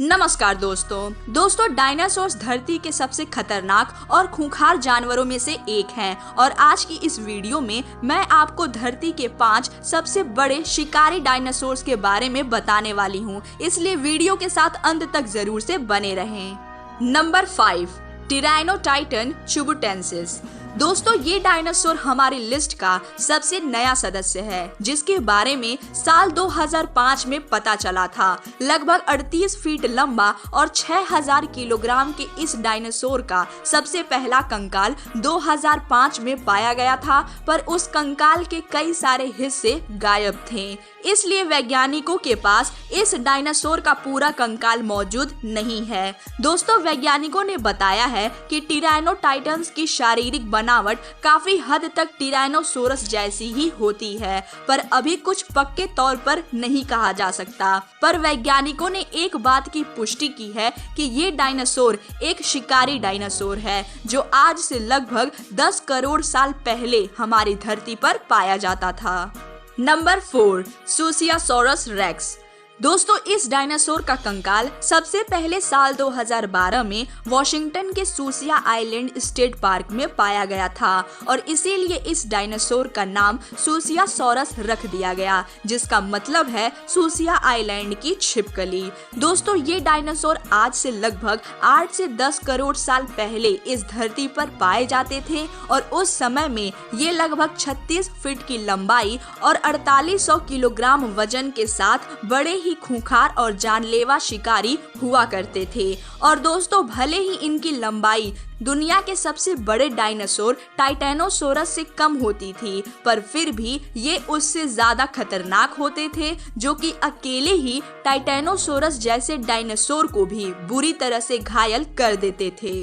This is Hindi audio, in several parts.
नमस्कार दोस्तों डायनासोर्स धरती के सबसे खतरनाक और खूंखार जानवरों में से एक हैं और आज की इस वीडियो में मैं आपको धरती के 5 सबसे बड़े शिकारी डायनासोर्स के बारे में बताने वाली हूं, इसलिए वीडियो के साथ अंत तक जरूर से बने रहें। नंबर 5, टिरैनोटाइटन चुबुटेंसिस। दोस्तों ये डायनासोर हमारी लिस्ट का सबसे नया सदस्य है, जिसके बारे में साल 2005 में पता चला था। लगभग 38 फीट लंबा और 6000 किलोग्राम के इस डायनासोर का सबसे पहला कंकाल 2005 में पाया गया था, पर उस कंकाल के कई सारे हिस्से गायब थे, इसलिए वैज्ञानिकों के पास इस डायनासोर का पूरा कंकाल मौजूद नहीं है। दोस्तों वैज्ञानिकों ने बताया है कि टिरैनोटाइटन्स की शारीरिक बनावट काफी हद तक टिरैनोसोरस जैसी ही होती है, पर अभी कुछ पक्के तौर पर नहीं कहा जा सकता। पर वैज्ञानिकों ने एक बात की पुष्टि की है कि ये डायनासोर एक शिकारी डायनासोर है, जो आज से लगभग 10 करोड़ साल पहले हमारी धरती पर पाया जाता था। नंबर 4, सूसियासोरस रेक्स। दोस्तों इस डायनासोर का कंकाल सबसे पहले साल 2012 में वॉशिंगटन के सूसिया आइलैंड स्टेट पार्क में पाया गया था और इसीलिए इस डायनासोर का नाम सूसियासोरस रख दिया गया, जिसका मतलब है सूसिया आइलैंड की छिपकली। दोस्तों ये डायनासोर आज से लगभग 8 से 10 करोड़ साल पहले इस धरती पर पाए जाते थे और उस समय में ये लगभग 36 फीट की लंबाई और 4800 किलोग्राम वजन के साथ बड़े ही खूंखार और जानलेवा शिकारी हुआ करते थे। और दोस्तों भले ही इनकी लंबाई दुनिया के सबसे बड़े डायनासोर टाइटेनोसोरस से कम होती थी, पर फिर भी ये उससे ज्यादा खतरनाक होते थे, जो कि अकेले ही टाइटेनोसोरस जैसे डायनासोर को भी बुरी तरह से घायल कर देते थे।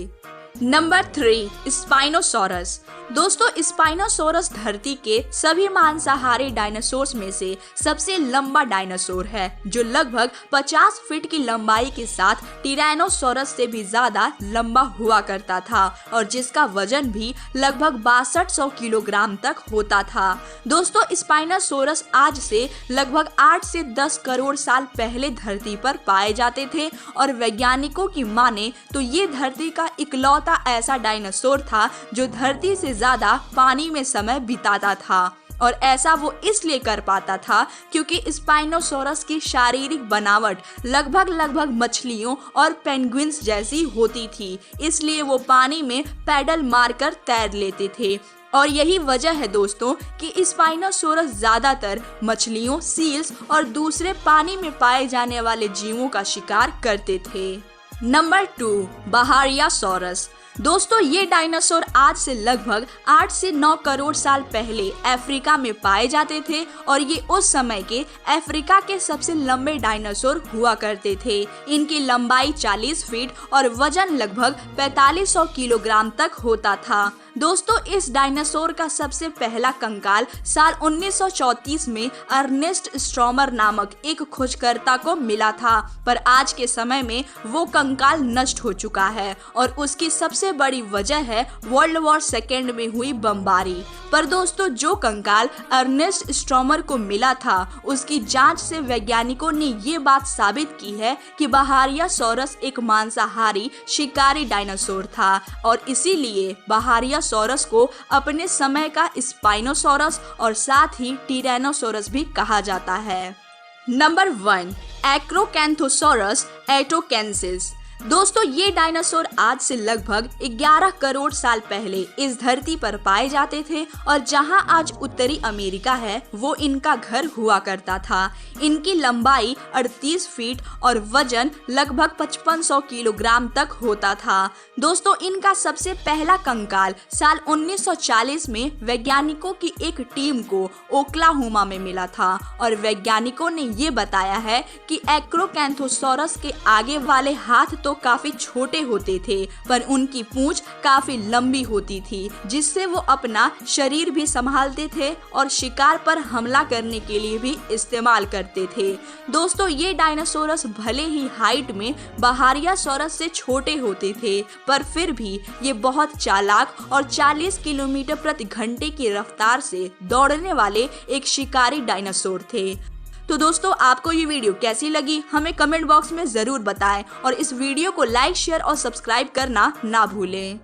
Number 3, spinosaurus. दोस्तों स्पाइनोसोरस धरती के सभी मांसाहारी डायनासोर्स में से सबसे लंबा डायनासोर है, जो लगभग 50 फीट की लंबाई के साथ टिरैनोसोरस से भी ज्यादा लंबा हुआ करता था और जिसका वजन भी लगभग 6200 किलोग्राम तक होता था। दोस्तों स्पाइनोसोरस आज से लगभग 8 से 10 करोड़ साल पहले धरती पर पाए जाते थे और वैज्ञानिकों की माने तो ये धरती का इकलौता ऐसा डायनासोर था जो धरती से ज्यादा पानी में समय बिताता था, और ऐसा वो इसलिए कर पाता था क्योंकि स्पाइनोसोरस की शारीरिक बनावट लगभग मछलियों और पेंगुइन्स जैसी होती थी, इसलिए वो पानी में पैडल मारकर तैर लेते थे। और यही वजह है दोस्तों कि स्पाइनोसोरस ज्यादातर मछलियों, सील्स और दूसरे पानी में पाए जाने वाले जीवों का शिकार करते थे। नंबर 2, बहारियासोरस। दोस्तों ये डायनासोर आज से लगभग 8 से 9 करोड़ साल पहले अफ्रीका में पाए जाते थे और ये उस समय के अफ्रीका के सबसे लंबे डायनासोर हुआ करते थे। इनकी लंबाई 40 फीट और वजन लगभग 4500 किलोग्राम तक होता था। दोस्तों इस डायनासोर का सबसे पहला कंकाल साल 1934 में अर्नेस्ट स्ट्रॉमर नामक एक खोजकर्ता को मिला था, पर आज के समय में वो कंकाल नष्ट हो चुका है और उसकी सबसे बड़ी वजह है वर्ल्ड वॉर सेकेंड में हुई बमबारी। पर दोस्तों जो कंकाल अर्नेस्ट स्ट्रॉमर को मिला था उसकी जांच से वैज्ञानिकों ने ये बात साबित की है कि बहारियासोरस एक मांसाहारी शिकारी डायनासोर था और इसीलिए बहारियासोरस को अपने समय का स्पाइनोसोरस और साथ ही टिरैनोसोरस भी कहा जाता है। नंबर 1, एक्रोकैंथोसोरस एटोकेंसिस। दोस्तों ये डायनासोर आज से लगभग 11 करोड़ साल पहले इस धरती पर पाए जाते थे और जहां आज उत्तरी अमेरिका है वो इनका घर हुआ करता था। इनकी लंबाई 38 फीट और वजन लगभग 5500 किलोग्राम तक होता था। दोस्तों इनका सबसे पहला कंकाल साल 1940 में वैज्ञानिकों की एक टीम को ओक्लाहोमा में मिला था और वैज्ञानिकों ने ये बताया है कि एक्रोकैंथोसोरस के आगे वाले हाथ तो काफी छोटे होते थे, पर उनकी पूंछ काफी लंबी होती थी, जिससे वो अपना शरीर भी संभालते थे और शिकार पर हमला करने के लिए भी इस्तेमाल करते थे। दोस्तों ये डायनासोरस भले ही हाइट में बहारियासोरस से छोटे होते थे, पर फिर भी ये बहुत चालाक और 40 किलोमीटर प्रति घंटे की रफ्तार से दौड़ने वाले एक शिकारी डायनासोर थे। तो दोस्तों आपको ये वीडियो कैसी लगी हमें कमेंट बॉक्स में जरूर बताएं और इस वीडियो को लाइक शेयर और सब्सक्राइब करना ना भूलें।